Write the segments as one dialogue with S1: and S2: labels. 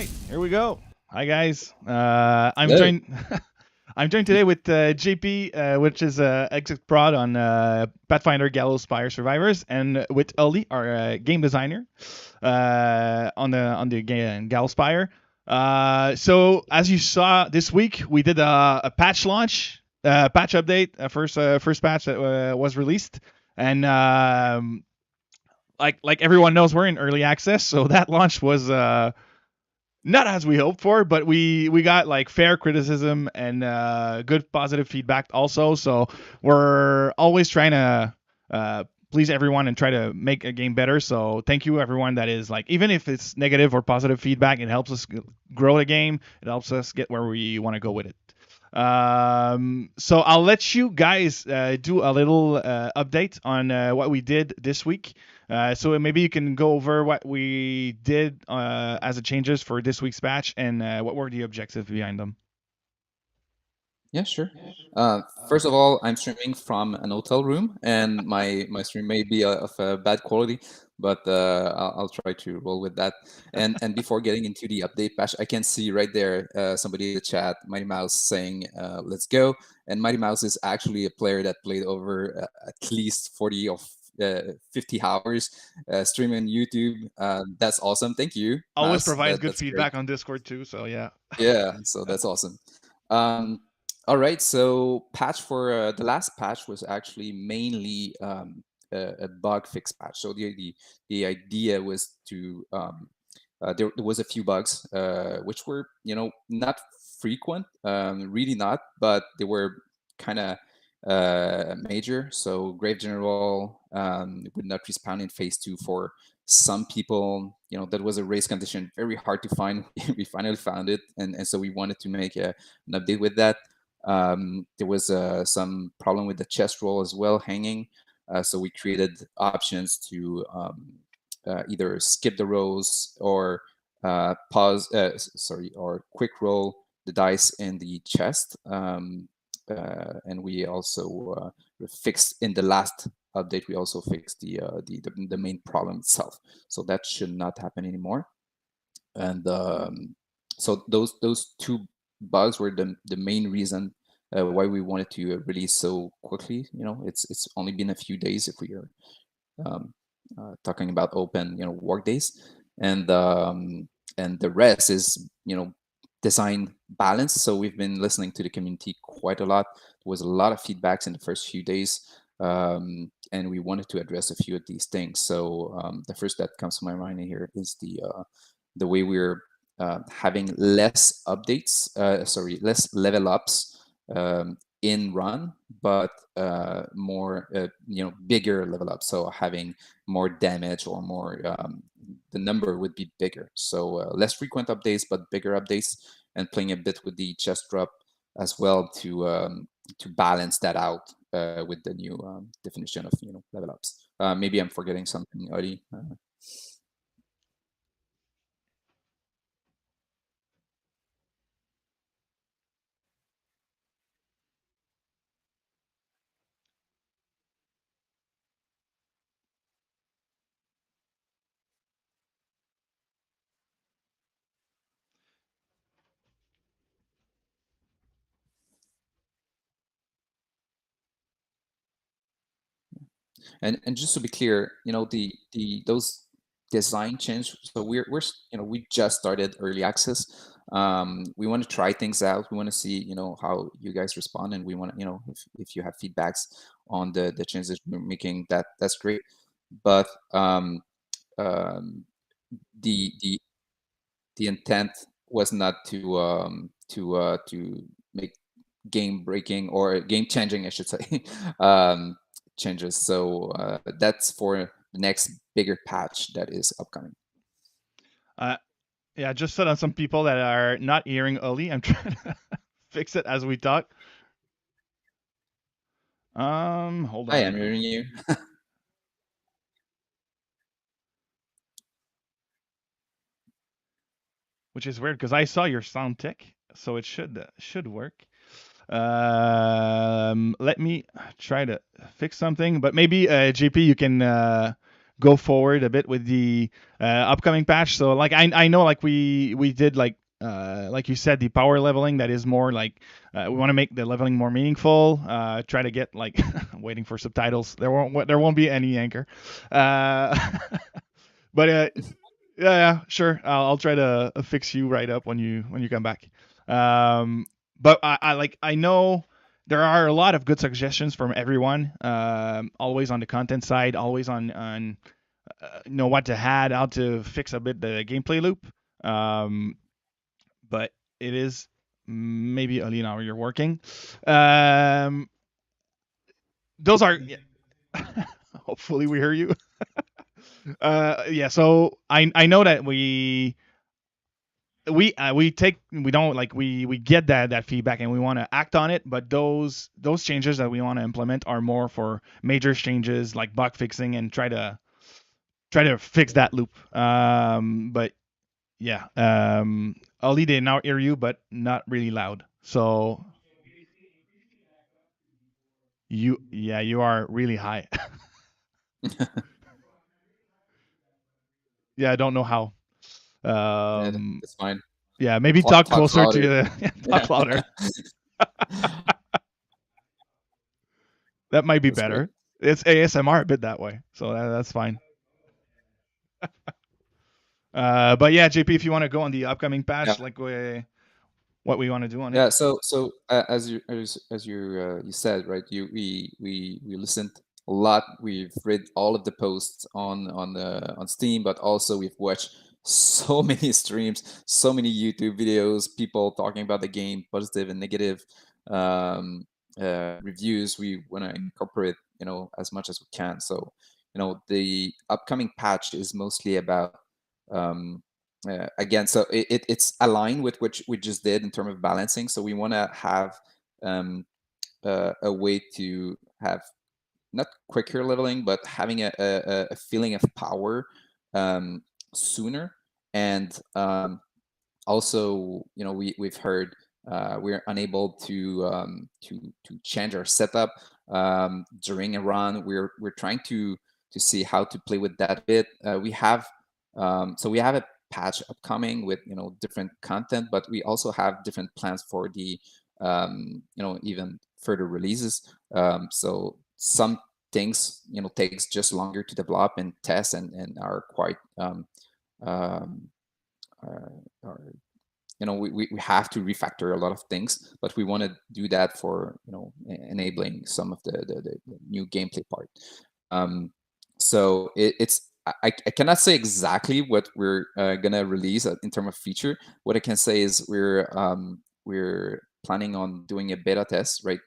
S1: right, here we go. Hi guys. I'm
S2: Hello.
S1: joined. I'm joined today with JP, which is exit prod on Pathfinder Gallowspire Survivors, and with Oli, our game designer, on the game Gallowspire. So as you saw this week, we did a patch launch, patch update, first patch that was released, and like everyone knows, we're in early access, so that launch was not as we hoped for, but we got like fair criticism and good positive feedback also. So we're always trying to please everyone and try to make a game better. So thank you everyone that is like, even if it's negative or positive feedback, it helps us grow the game. It helps us get where we want to go with it. So I'll let you guys do a little update on what we did this week. So maybe you can go over what we did as a changes for this week's batch and what were the objectives behind them.
S2: Yeah, sure. First of all, I'm streaming from an hotel room, and my stream may be of a bad quality, but I'll try to roll with that. And before getting into the update patch, I can see right there somebody in the chat, Mighty Mouse, saying "Let's go." And Mighty Mouse is actually a player that played over at least 40 or 50 hours streaming on YouTube. That's awesome. Thank you,
S1: Always
S2: Mouse.
S1: provides good
S2: That's great.
S1: feedback on Discord too. So yeah.
S2: Yeah, so that's awesome. Um, all right, so patch for the last patch was actually mainly a bug fix patch. So the idea was to there was a few bugs which were not frequent, really not, but they were kind of major. So Grave General would not respawn in phase 2 for some people. That was a race condition, very hard to find. We finally found it, and so we wanted to make an update with that. There was some problem with the chest roll as well, hanging. So we created options to either skip the rolls or or quick roll the dice in the chest. And we also fixed in the last update. We also fixed the main problem itself, so that should not happen anymore. And so those two bugs were the main reason why we wanted to release so quickly. It's only been a few days if we are um, talking about open work days, and the rest is design balance. So we've been listening to the community quite a lot. There was a lot of feedbacks in the first few days, and we wanted to address a few of these things. So the first that comes to my mind here is the way we're having less updates, less level ups in run, but more bigger level up. So having more damage or more the number would be bigger. So less frequent updates, but bigger updates, and playing a bit with the chest drop as well to balance that out with the new definition of level ups. Maybe I'm forgetting something, Adi. And just to be clear, the those design change. So we just started early access. We want to try things out. We want to see how you guys respond, and we want to if you have feedbacks on the changes we're making, that's great. But um, the the the intent was not to make game breaking or game changing, I should say, changes. So that's for the next bigger patch that is upcoming.
S1: Uh, yeah, just said on some people that are not hearing Oli. I'm trying to fix it as we talk. Hold
S2: Hi, I'm
S1: on.
S2: hearing you.
S1: Which is weird because I saw your sound tick, so it should work. Let me try to fix something, but maybe JP, you can go forward a bit with the upcoming patch. So like I know like we did like you said, the power leveling that is more like we want to make the leveling more meaningful. Try to get like waiting for subtitles. There won't be any anchor. Uh, but yeah, sure. I'll try to fix you right up when you come back. Um, but I know there are a lot of good suggestions from everyone. Always on the content side, always on know what to add, how to fix a bit the gameplay loop. Um, but it is maybe early now you're working. Um, those are. Yeah. Hopefully we hear you. Yeah. So I know that we don't like we get that feedback and we want to act on it, but those changes that we want to implement are more for major changes like bug fixing and try to fix that loop. But yeah, Ollie, they now hear you, but not really loud. So you are really high. Yeah, I don't know how.
S2: Yeah,
S1: Um,
S2: that's fine.
S1: yeah, maybe talk
S2: Talk
S1: closer to
S2: louder.
S1: the
S2: Yeah,
S1: talk louder. That might be
S2: that's great.
S1: better. It's ASMR a bit that way, so that's fine. But yeah, JP, if you want to go on the upcoming
S2: Yeah.
S1: patch, like what we want to do on it.
S2: Yeah, so as you said, right? We listened a lot. We've read all of the posts on Steam, but also we've watched so many streams, so many YouTube videos, people talking about the game, positive and negative reviews. We want to incorporate, as much as we can. So, the upcoming patch is mostly about again, so it's aligned with what we just did in terms of balancing. So we want to have a way to have not quicker leveling, but having a feeling of power um, sooner. And also, we've heard we're unable to change our setup during a run. We're trying to see how to play with that a bit. We have a patch upcoming with different content, but we also have different plans for the even further releases. So some things takes just longer to develop and test and are quite um, are we have to refactor a lot of things, but we want to do that for enabling some of the new gameplay part. So I cannot say exactly what we're gonna release in terms of feature. What I can say is we're planning on doing a beta test, right?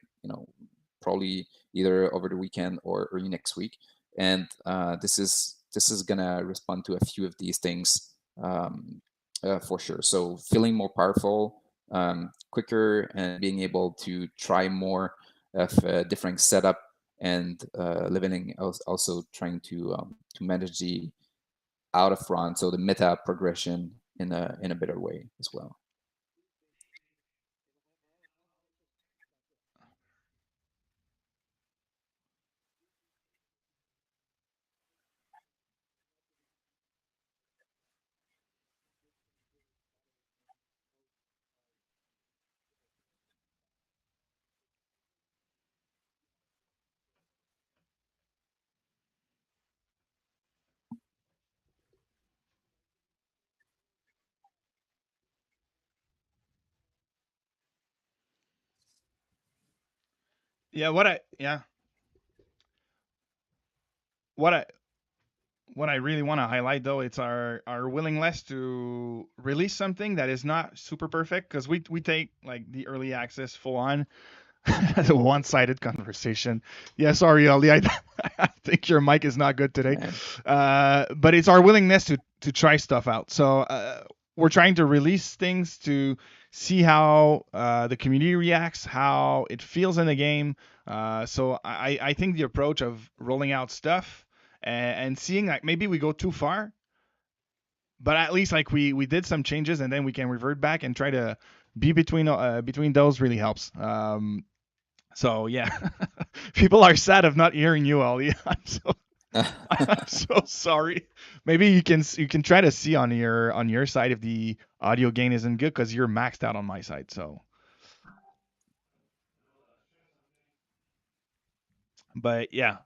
S2: Probably either over the weekend or early next week, and this is gonna respond to a few of these things. For sure. So feeling more powerful, quicker, and being able to try more of a different setup, and leveling, also trying to manage the out of run, so the meta progression in a better way as well.
S1: Yeah, what I what I really want to highlight though, it's our willingness to release something that is not super perfect because we take like the early access full on as a one-sided conversation. Yeah, sorry, Ali, I think your mic is not good today.
S2: Yeah.
S1: But it's our willingness to try stuff out. So we're trying to release things to see how the community reacts, how it feels in the game. So I think the approach of rolling out stuff and seeing like maybe we go too far, but at least like we did some changes and then we can revert back and try to be between those really helps. So yeah, people are sad of not hearing you, Ali. I'm so sorry. Maybe you can try to see on your side if the audio gain isn't good because you're maxed out on my side. So, but yeah,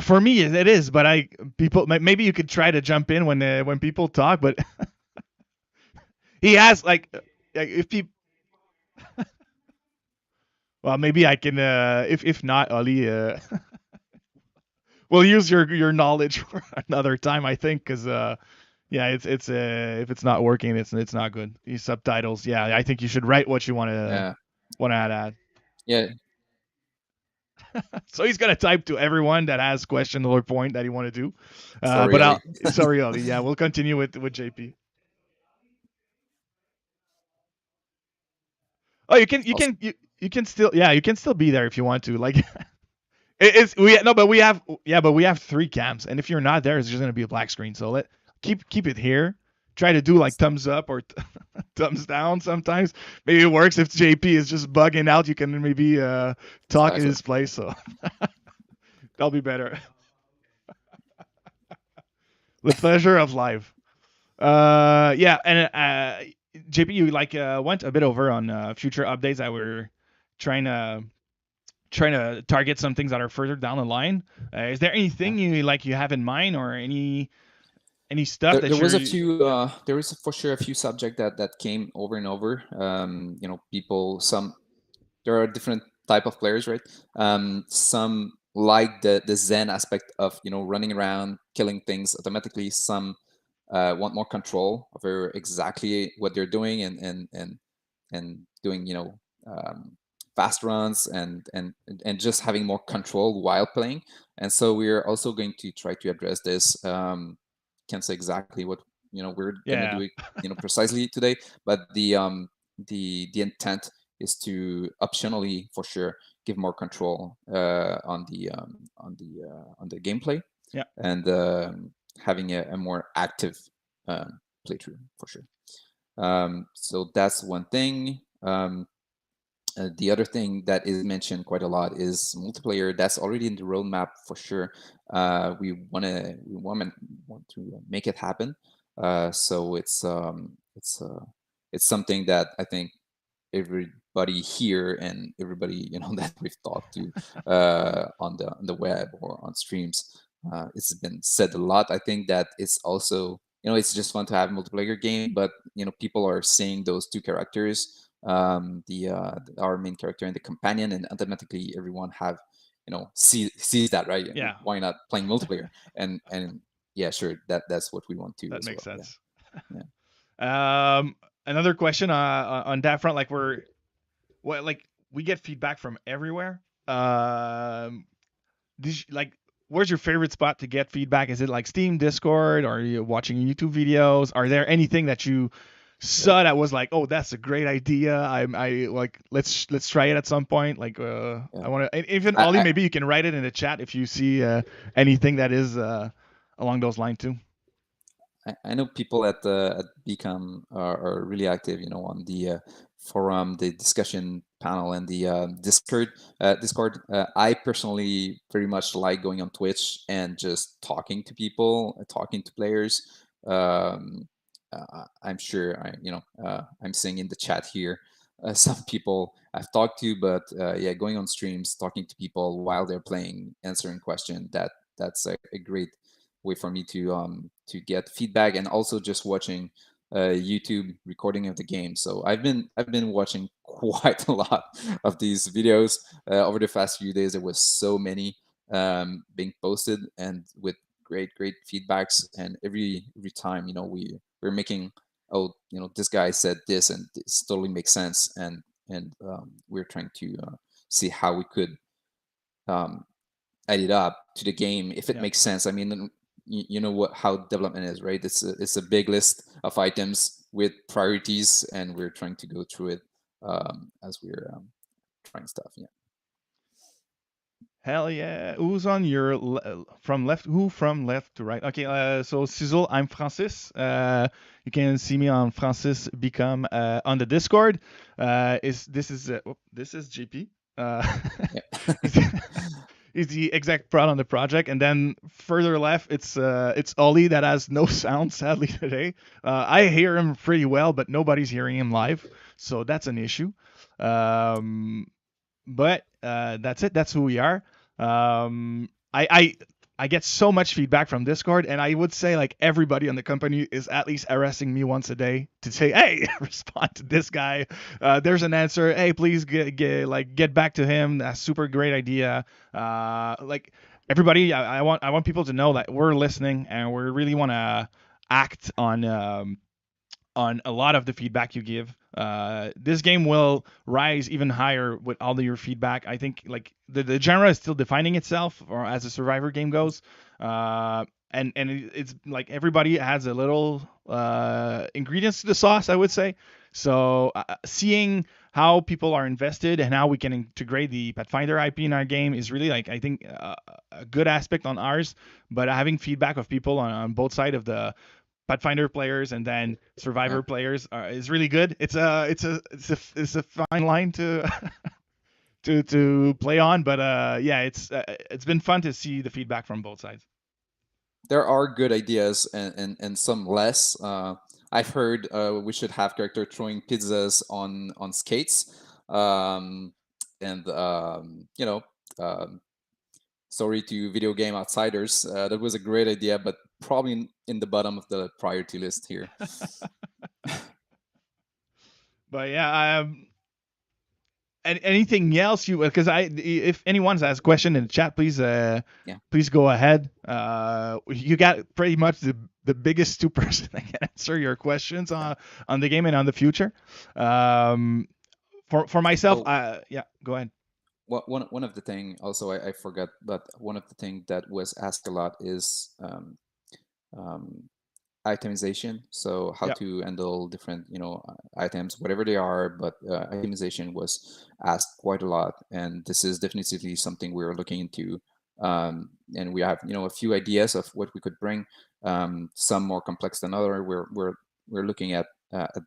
S1: for me it is. But I people maybe you could try to jump in when people talk. But he has like if people. Well, maybe I can. If not, Ali, we'll use your knowledge for another time. I think because yeah, it's if it's not working, it's not good. These subtitles, yeah, I think you should write what you
S2: Yeah.
S1: want to add.
S2: Yeah.
S1: So he's gonna type to everyone that has question or point that he want to do.
S2: Sorry,
S1: But
S2: Ali.
S1: I'll sorry, Ali. Yeah, we'll continue with JP. Oh,
S2: Awesome.
S1: you can still you can still be there if you want to. Like it's we no, but we have but we have three cams, and if you're not there, it's just gonna be a black screen. So keep it here. Try to do like thumbs up or thumbs down sometimes. Maybe it works if JP is just bugging out. You can maybe talk in
S2: Exactly.
S1: his place. So that'll be better. The pleasure of life. Yeah, and JP, you went a bit over on future updates that we're trying to target some things that are further down the line. Is there
S2: Yeah.
S1: anything you have in mind or any stuff
S2: There
S1: that
S2: was a
S1: you're
S2: few. There was for sure a few subject that came over and over. People. Some there are different type of players, right? Some like the Zen aspect of running around, killing things automatically. Some want more control over exactly what they're doing and doing fast runs and just having more control while playing. And so we're also going to try to address this. Can't say exactly what we're gonna do
S1: yeah
S2: it precisely today, but the intent is to optionally for sure give more control on the gameplay
S1: yeah
S2: and having a more active playthrough for sure. So that's one thing. The other thing that is mentioned quite a lot is multiplayer. That's already in the roadmap for sure. We want to make it happen. So it's something that I think everybody here and everybody that we've talked to on the web or on streams, it's been said a lot. I think that it's also it's just fun to have a multiplayer game, but people are seeing those two characters, the our main character and the companion, and automatically everyone have sees that, right?
S1: yeah
S2: Why not playing multiplayer? And yeah, sure, that's what we want to
S1: that
S2: as
S1: makes
S2: well. Yeah.
S1: sense.
S2: Yeah.
S1: Another question on that front, we get feedback from everywhere. Like, where's your favorite spot to get feedback? Is it like Steam, Discord, or are you watching YouTube videos? Are there anything that you
S2: Yeah.
S1: saw that was like, oh, that's a great idea? I like let's try it at some point. Like, I
S2: Yeah.
S1: want to even Ollie,
S2: I,
S1: maybe you can write it in the chat if you see anything that is along those lines too.
S2: I know people at Become are really active, on the forum, the discussion panel, and the Discord. Discord. I personally very much like going on Twitch and just talking to people, talking to players. I'm sure I'm seeing in the chat here some people I've talked to, but yeah, going on streams, talking to people while they're playing, answering questions. That's a great way for me to get feedback, and also just watching YouTube recording of the game. So I've been watching quite a lot of these videos over the past few days. There was so many being posted and with great feedbacks, and every time we're making, oh, this guy said this and this totally makes sense, and we're trying to see how we could um, add it up to the game if it
S1: Yeah.
S2: makes sense. I mean, you know how development is, right? It's a big list of items with priorities, and we're trying to go through it as we're trying stuff. Yeah.
S1: Hell yeah. Who's on your from left? Who from left to right? Okay, so Sizzle, I'm Francis. You can see me on Francis Become on the Discord. Is this is JP? Uh,
S2: Yeah.
S1: he's, he's the exec prod on the project, and then further left, it's Ollie that has no sound sadly today. I hear him pretty well, but nobody's hearing him live, so that's an issue. Um, but that's it. That's who we are. I get so much feedback from Discord, and I would say like everybody on the company is at least harassing me once a day to say, "Hey, respond to this guy. There's an answer. Hey, please get back to him. That's super great idea." Like everybody, I want people to know that we're listening and we really want to act on a lot of the feedback you give. This game will rise even higher with all of your feedback. I think like the genre is still defining itself, or as a survivor game goes. And it's like everybody adds a little ingredients to the sauce, I would say. So seeing how people are invested and how we can integrate the Pathfinder IP in our game is really like I think a good aspect on ours. But having feedback of people on both sides of the Pathfinder players and then
S2: Yeah.
S1: Survivor players is really good. It's a fine line to to play on, but yeah, it's been fun to see the feedback from both sides.
S2: There are good ideas and some less. I've heard we should have character throwing pizzas on skates, um, and um, sorry to video game outsiders, that was a great idea, but probably in the bottom of the priority list here.
S1: But yeah, and anything else you because if anyone has a question in the chat, please
S2: Yeah.
S1: please go ahead. You got pretty much the biggest two person that can answer your questions on the game and on the future. For myself,
S2: Oh,
S1: yeah, go ahead.
S2: one of the thing also I forgot, but one of the thing that was asked a lot is um, itemization. So how
S1: Yeah.
S2: to handle different items, whatever they are, but itemization was asked quite a lot, and this is definitely something we're looking into. And we have a few ideas of what we could bring, some more complex than other. We're looking at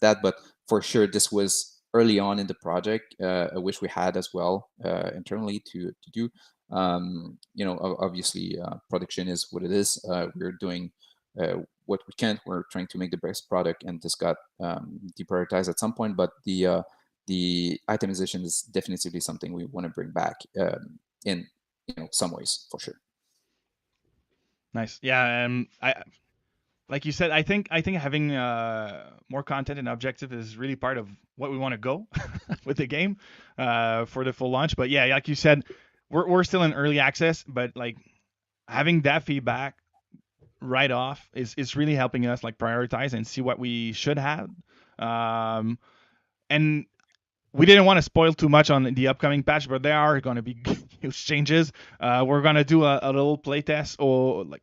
S2: that, but for sure this was early on in the project. I wish we had as well internally to do. Obviously production is what it is. We're doing what we can. We're trying to make the best product, and this got deprioritized at some point. But the itemization is definitely something we want to bring back in some ways for sure.
S1: Nice. Yeah, I like you said, I think having more content and objective is really part of what we want to go with the game for the full launch. But yeah, like you said, we're still in early access, but like having that feedback right off is really helping us like prioritize and see what we should have. Um, and we didn't want to spoil too much on the upcoming patch, but there are going to be huge changes. We're going to do a little playtest, or like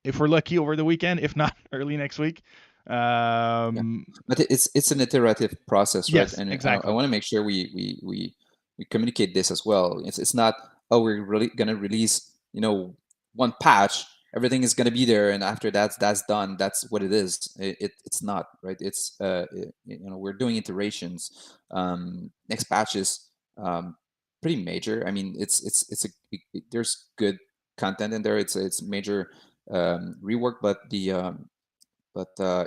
S1: if we're lucky over the weekend, if not early next week.
S2: Yeah, but it's an iterative process, right?
S1: Yes,
S2: And I
S1: exactly.
S2: want to make sure we communicate this as well. It's not, oh, we're really gonna release one patch, everything is gonna be there, and after that's done, that's what it is. It's not, right? We're doing iterations. Next patch is pretty major. I mean, there's good content in there. It's major rework, but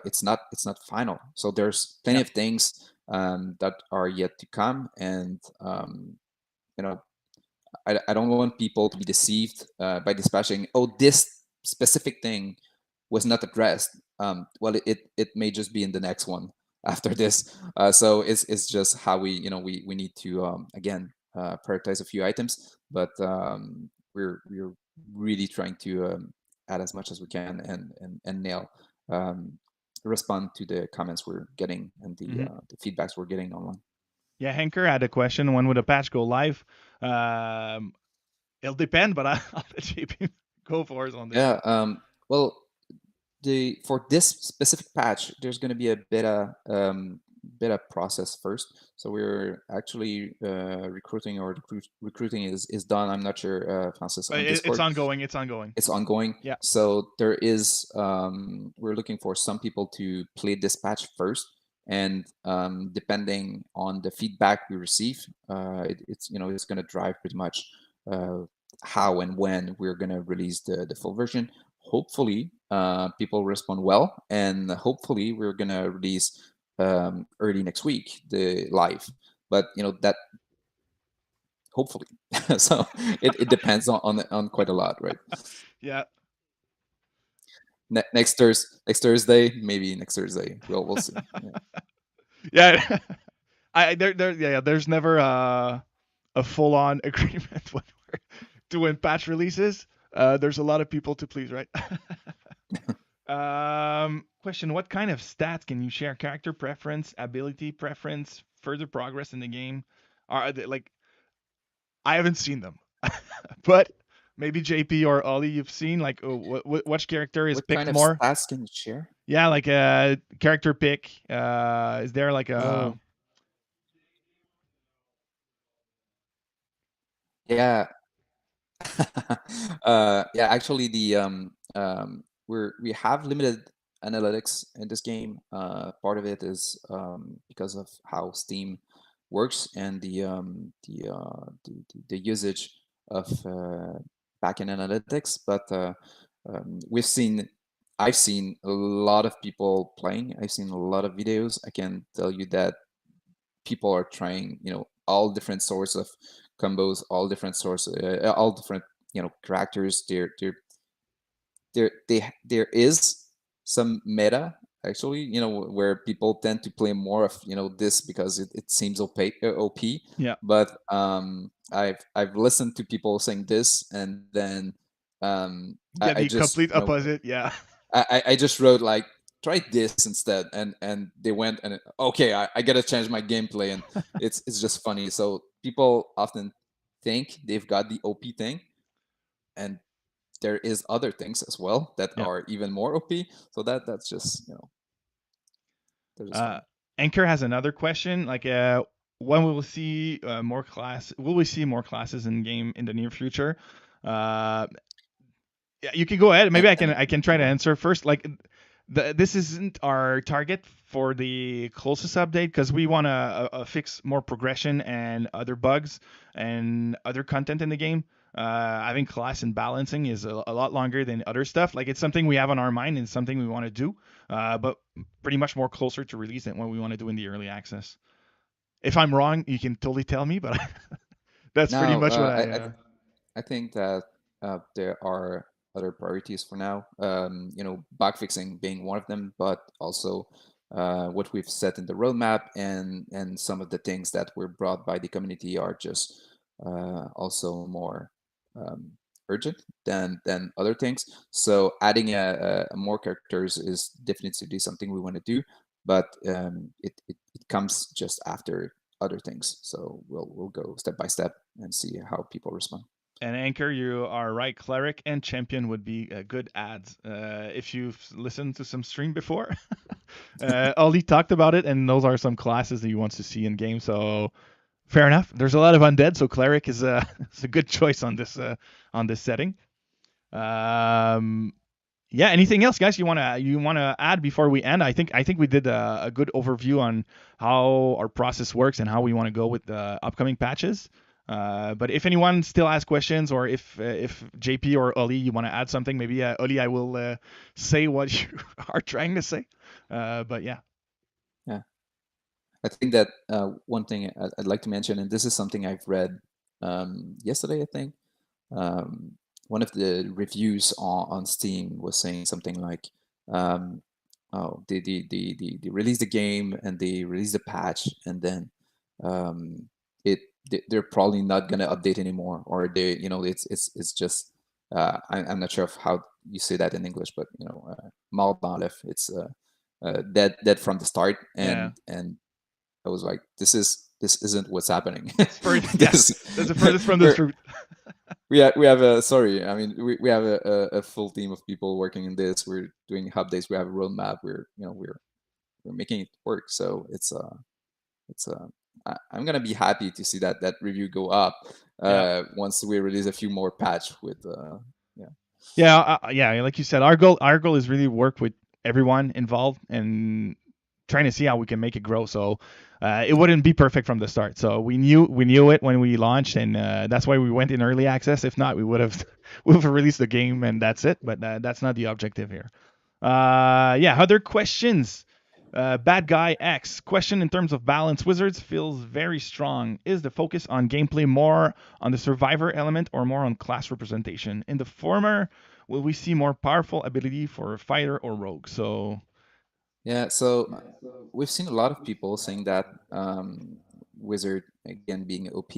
S2: it's not final. So there's plenty
S1: Yeah.
S2: of things that are yet to come, and you know, I don't want people to be deceived by dispatching. Oh, this specific thing was not addressed. Well, it may just be in the next one after this. So it's just how we need to again prioritize a few items, but we're really trying to add as much as we can and nail um, respond to the comments we're getting and
S1: Hmm.
S2: the feedbacks we're getting online.
S1: Yeah, Hanker had a question. When would a patch go live? Um, it'll depend, but I'll let JP go for us on this
S2: Yeah.
S1: one.
S2: Well, for this specific patch, there's going to be a beta process first. So we're actually recruiting, or recruiting is done. I'm not sure, Francis, on
S1: It's
S2: Discord.
S1: ongoing. It's ongoing.
S2: It's ongoing.
S1: Yeah.
S2: So there is we're looking for some people to play this patch first, and depending on the feedback we receive, it's it's going to drive pretty much how and when we're going to release the full version. Hopefully, people respond well, and hopefully we're going to release early next week the live. But that hopefully, so it depends on quite a lot, right?
S1: Yeah.
S2: Next Thursday, maybe next Thursday. We'll see.
S1: Yeah. There's never a full on agreement when we're doing patch releases. There's a lot of people to please, right? Question: what kind of stats can you share? Character preference, ability preference, further progress in the game? Are they, like, I haven't seen them, but maybe JP or Ollie, you've seen, like, which character is
S2: What
S1: picked
S2: kind of
S1: more?
S2: stats can you share?
S1: Yeah, like a character pick. Is there like a
S2: Oh, yeah. Yeah, actually, we have limited analytics in this game. Part of it is because of how Steam works and the usage of backend analytics. But I've seen a lot of people playing. I've seen a lot of videos. I can tell you that people are trying, all different sorts of combos, all different sorts, all different, characters. There is some meta actually, where people tend to play more of, this because it seems OP.
S1: yeah
S2: But I've listened to people saying this, and then
S1: yeah
S2: I
S1: the
S2: just
S1: complete opposite? Yeah.
S2: I just wrote like, try this instead, and they went, and okay, I gotta change my gameplay, and it's just funny. So people often think they've got the OP thing, and there is other things as well that
S1: Yeah.
S2: are even more OP. So that's just they're just
S1: Uh,
S2: funny.
S1: Anchor has another question. Like, when will we see more class? Will we see more classes in game in the near future? Uh, yeah, you can go ahead. Maybe I can try to
S2: What?
S1: answer first. Like, this isn't our target for the closest update because we want to fix more progression and other bugs and other content in the game. I think class and balancing is a lot longer than other stuff. Like, it's something we have on our mind and something we want to do, but pretty much more closer to release than what we want to do in the early access. If I'm wrong, you can totally tell me, but that's pretty
S2: Now,
S1: much what
S2: I think that there are other priorities for now. Bug fixing being one of them, but also what we've set in the roadmap, and some of the things that were brought by the community are just also more um, urgent than other things. So adding a more characters is definitely something we want to do, but it comes just after other things. So we'll go step by step and see how people respond.
S1: And Anchor, you are right. Cleric and Champion would be good ads. If you've listened to some stream before, Ollie talked about it, and those are some classes that he wants to see in game. So fair enough. There's a lot of undead, so Cleric is is a good choice on this setting. Um, yeah. Anything else, guys? You wanna add before we end? I think we did a good overview on how our process works and how we want to go with the upcoming patches. But if anyone still has questions, or if JP or Oli, you want to add something, maybe Oli, I will say what you are trying to say. But yeah.
S2: Yeah, I think that one thing I'd like to mention, and this is something I've read yesterday, I think. Um, One of the reviews on Steam was saying something like, um, "Oh, they release the game and they release the patch, and then um, it they're probably not gonna update anymore, or it's just I'm not sure of how you say that in English, but mort d'enlève. It's dead from the start,
S1: Yeah.
S2: and I was like, this isn't what's happening.
S1: It's further. Yeah.
S2: this
S1: That's the furthest from the
S2: we're,
S1: truth.
S2: we have a sorry. I mean, we have a full team of people working in this. We're doing updates. We have a roadmap. We're making it work. So I'm gonna be happy to see that review go up
S1: Yeah.
S2: once we release a few more patch with yeah.
S1: Yeah. Yeah. Like you said, our goal is really work with everyone involved and trying to see how we can make it grow. So it wouldn't be perfect from the start. So we knew it when we launched, and that's why we went in early access. If not, we would have released the game and that's it. But that's not the objective here. Yeah, other questions. Bad Guy X question: in terms of balance, Wizards feels very strong. Is the focus on gameplay more on the survivor element or more on class representation? In the former, will we see more powerful ability for fighter or rogue? So
S2: Yeah, so we've seen a lot of people saying that Wizard again being OP,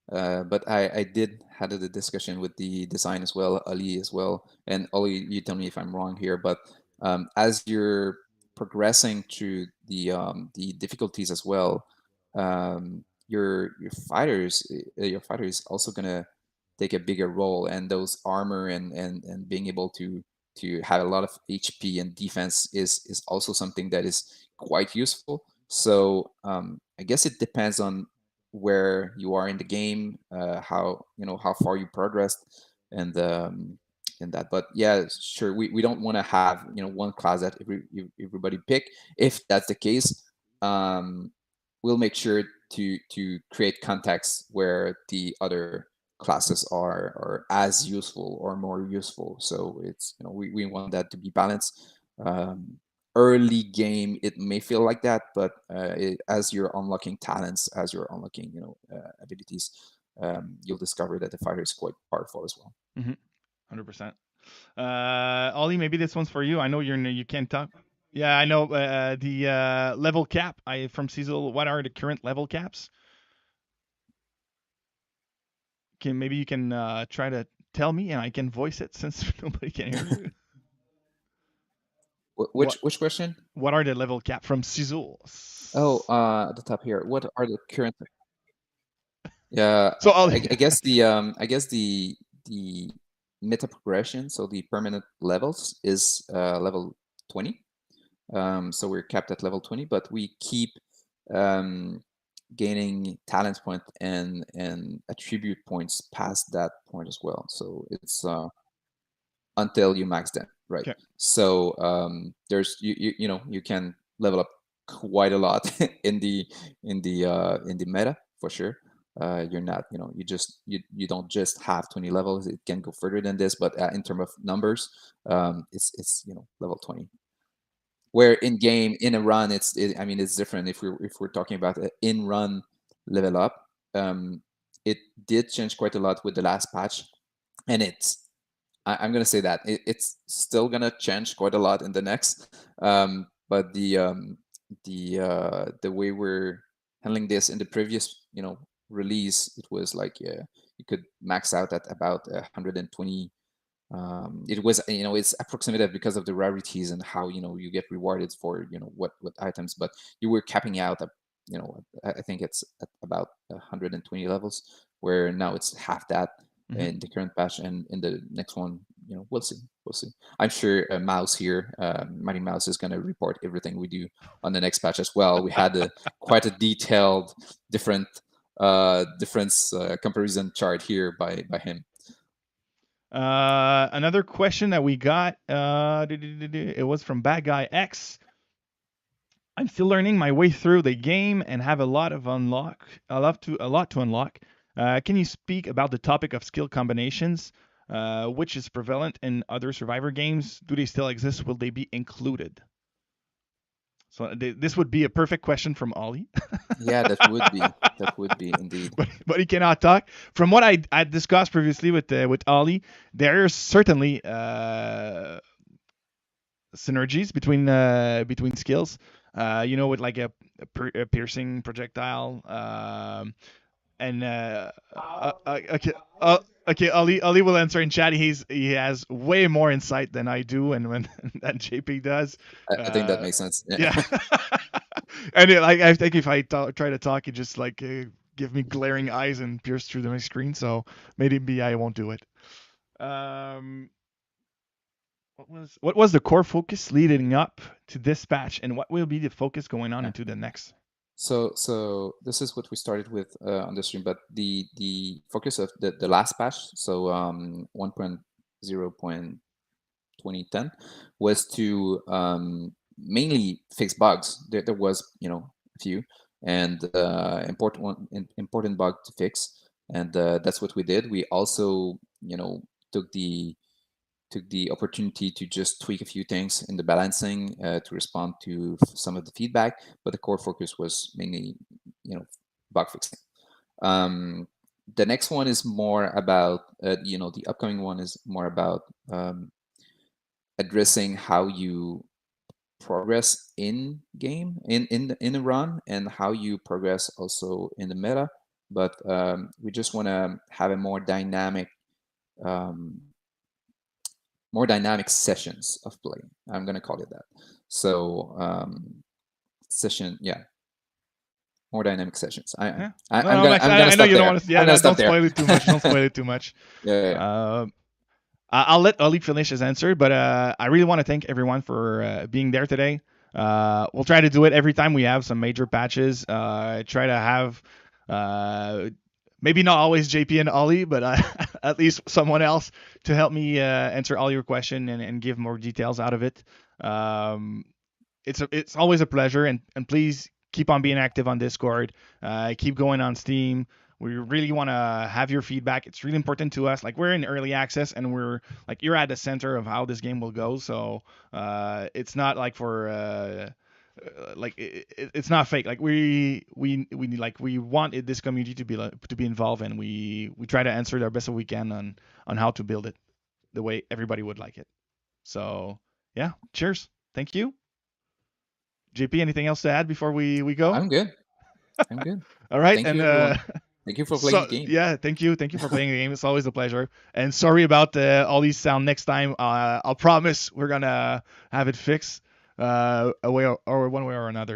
S2: but I did had a discussion with the design as well, Ali as well, and Ali, you tell me if I'm wrong here, but as you're progressing through the difficulties as well, your fighter is also gonna take a bigger role, and those armor and being able to have a lot of HP and defense is also something that is quite useful. So I guess it depends on where you are in the game, how how far you progressed, and that. But yeah, sure, we don't want to have one class that everybody pick. If that's the case, we'll make sure to create context where the other classes are as useful or more useful. So it's we want that to be balanced. Early game it may feel like that, but as you're unlocking talents, as you're unlocking abilities, you'll discover that the fighter is quite powerful as well.
S1: 100%. Ollie, maybe this one's for you. I know you can't talk. Yeah, I know the level cap. From Cecil. What are the current level caps? Maybe you can try to tell me, and I can voice it since nobody can hear you.
S2: Which question?
S1: What are the level cap from Cecil?
S2: Oh, at the top here. What are the current? Yeah,
S1: So
S2: I guess the meta progression, so the permanent levels is level 20. So we're capped at level 20, but we keep gaining talent point and attribute points past that point as well. So it's until you max them, right?
S1: Okay.
S2: So there's you can level up quite a lot in the meta for sure. You're not you don't just have 20 levels. It can go further than this, but in terms of numbers, it's level 20. Where in game in a run, I mean it's different. If we're talking about an in run level up, it did change quite a lot with the last patch, and I'm gonna say that it's still gonna change quite a lot in the next. But the way we're handling this in the previous release, it was like you could max out at about 120. It was it's approximative because of the rarities and how you get rewarded for what items, but you were capping out at I think it's at about 120 levels, where now it's half that in the current patch, and in the next one we'll see. I'm sure Mouse here, Mighty Mouse, is going to report everything we do on the next patch as well. We had quite a detailed difference comparison chart here by him.
S1: Another question that we got, it was from Bad Guy X. I'm still learning my way through the game and have a lot to unlock. Can you speak about the topic of skill combinations, which is prevalent in other Survivor games? Do they still exist? Will they be included? So this would be a perfect question from Ollie.
S2: Yeah, that would be indeed.
S1: But he cannot talk. From what I discussed previously with Ollie, there are certainly synergies between skills. With like a piercing projectile. And okay, Ali will answer in chat. He has way more insight than I do, and than JP does.
S2: I think that makes sense.
S1: Yeah. And I think if I try to talk, it just give me glaring eyes and pierce through my screen. So maybe I won't do it. What was the core focus leading up to this patch, and what will be the focus going on into the next?
S2: So this is what we started with on the stream, but the focus of the last patch, so 1.0.2010, was to mainly fix bugs. There was, a few and important bug to fix, and that's what we did. We also, took the opportunity to just tweak a few things in the balancing to respond to some of the feedback, but the core focus was mainly, bug fixing. The next one is more about, the upcoming one is more about addressing how you progress in game in a run, and how you progress also in the meta. But we just want to have a um, more dynamic sessions of play. I'm going to call it that. So more dynamic sessions.
S1: Yeah.
S2: I'm
S1: No,
S2: gonna
S1: Max,
S2: I'm gonna
S1: I know
S2: stop
S1: you don't
S2: there.
S1: want to.
S2: I'm
S1: Yeah,
S2: gonna stop
S1: don't
S2: there.
S1: spoil it too much. Don't spoil it too much.
S2: Yeah.
S1: I'll let Ali finish his answer, but I really want to thank everyone for being there today. We'll try to do it every time we have some major patches. Try to have maybe not always JP and Ollie, but at least someone else to help me answer all your question and give more details out of it. Um, it's always a pleasure, and please keep on being active on Discord. Keep going on Steam. We really want to have your feedback. It's really important to us. Like, we're in early access, and we're like, you're at the center of how this game will go. So it's not like for it's not fake. Like, we want this community to be involved, and we try to answer the best that we can on how to build it the way everybody would like it. So yeah, cheers. Thank you. JP, anything else to add before we go?
S2: I'm good. I'm good.
S1: All right,
S2: Thank
S1: and
S2: you, everyone. Thank you for playing
S1: so
S2: the game.
S1: yeah, thank you for playing the game. It's always a pleasure. And sorry about all these sound next time. I'll promise we're gonna have it fixed a way or one way or another.